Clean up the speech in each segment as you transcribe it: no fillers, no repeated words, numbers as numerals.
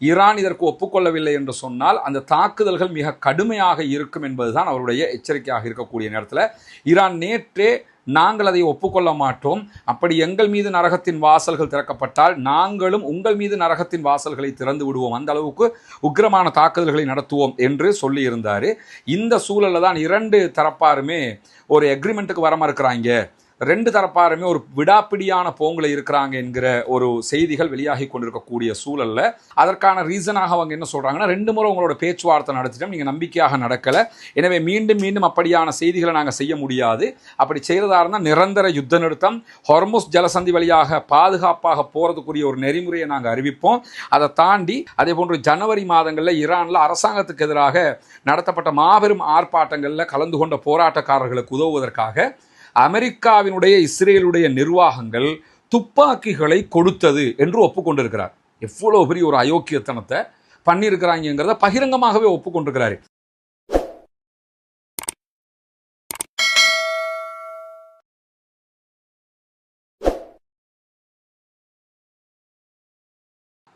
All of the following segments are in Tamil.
ஈரான் இதற்கு ஒப்புக்கொள்ளவில்லை என்று சொன்னால் அந்த தாக்குதல்கள் மிக கடுமையாக இருக்கும் என்பதுதான் அவருடைய எச்சரிக்கையாக இருக்கக்கூடிய நேரத்தில் ஈரான் நேற்றே நாங்கள் அதை ஒப்புக்கொள்ள மாட்டோம், அப்படி எங்கள் மீது நரகத்தின் வாசல்கள் திறக்கப்பட்டால் நாங்களும் உங்கள் மீது நரகத்தின் வாசல்களை திறந்து விடுவோம், அந்த அளவுக்கு உக்கிரமான தாக்குதல்களை நடத்துவோம் என்று சொல்லியிருந்தார். இந்த சூழலில் தான் இரண்டு தரப்பாருமே ஒரு எக்ரிமெண்ட்டுக்கு வர மறுக்கிறாங்க, ரெண்டு தரப்பாருமே ஒரு விடாப்பிடியான போங்கில் இருக்கிறாங்க என்கிற ஒரு செய்திகள் வெளியாகி கொண்டிருக்கக்கூடிய சூழல்ல அதற்கான ரீசனாக அவங்க என்ன சொல்றாங்கன்னா, 2 முறை உங்களோட பேச்சுவார்த்தை நடத்திட்டோம், நீங்க நம்பிக்கையாக நடக்கல, எனவே மீண்டும் மீண்டும் அப்படியான செய்திகளை நாங்கள் செய்ய முடியாது, அப்படி செய்யறதா இருந்தால் நிரந்தர யுத்த நிறுத்தம், ஹொர்முஸ் ஜலசந்தி வழியாக பாதுகாப்பாக போறதுக்குரிய ஒரு நெறிமுறையை நாங்கள் அறிவிப்போம். அதை தாண்டி அதே போன்று ஜனவரி மாதங்களில் ஈரான்ல அரசாங்கத்துக்கு எதிராக நடத்தப்பட்ட மாபெரும் ஆர்ப்பாட்டங்களில் கலந்து கொண்ட போராட்டக்காரர்களுக்கு உதவுவதற்காக அமெரிக்காவினுடைய இஸ்ரேலுடைய நிர்வாகங்கள் துப்பாக்கிகளை கொடுத்தது என்று ஒப்புக்கொண்டிருக்கிறார். எவ்வளவு பெரிய ஒரு அயோக்கியத்தனத்தை பண்ணியிருக்கிறாங்கிறத பகிரங்கமாகவே ஒப்புக்கொண்டிருக்கிறாரு.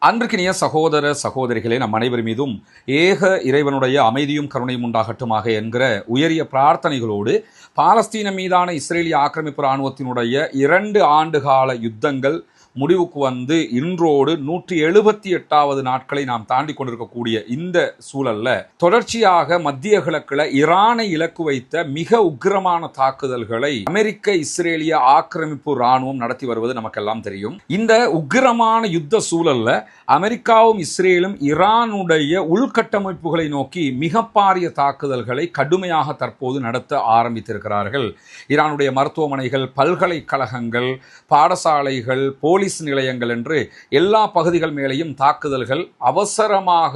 அன்பிற்கினிய சகோதர சகோதரிகளே, நம் அனைவர் மீதும் ஏக இறைவனுடைய அமைதியும் கருணையும் உண்டாகட்டுமாக என்கிற உயரிய பிரார்த்தனைகளோடு பாலஸ்தீனம் மீதான இஸ்ரேலிய ஆக்கிரமிப்பு இராணுவத்தினுடைய 2 ஆண்டுகால யுத்தங்கள் முடிவுக்கு வந்து இன்றோடு 178வது நாட்களை நாம் தாண்டி கொண்டிருக்கக்கூடிய இந்த சூழல்ல தொடர்ச்சியாக மத்திய கிழக்குல ஈரானை இலக்கு வைத்த மிக உக்கிரமான தாக்குதல்களை அமெரிக்க இஸ்ரேலிய ஆக்கிரமிப்பு இராணுவம் நடத்தி வருவது நமக்கெல்லாம் தெரியும். இந்த உக்கிரமான யுத்த சூழல்ல அமெரிக்காவும் இஸ்ரேலும் ஈரானுடைய உள்கட்டமைப்புகளை நோக்கி மிக பாரிய தாக்குதல்களை கடுமையாக தற்போது நடத்த ஆரம்பித்திருக்கிறார்கள். ஈரானுடைய மருத்துவமனைகள், பல்கலைக்கழகங்கள், பாடசாலைகள், போலீஸ் நிலையங்கள் என்று எல்லா பகுதிகள் மேலேயும் தாக்குதல்கள் அவசரமாக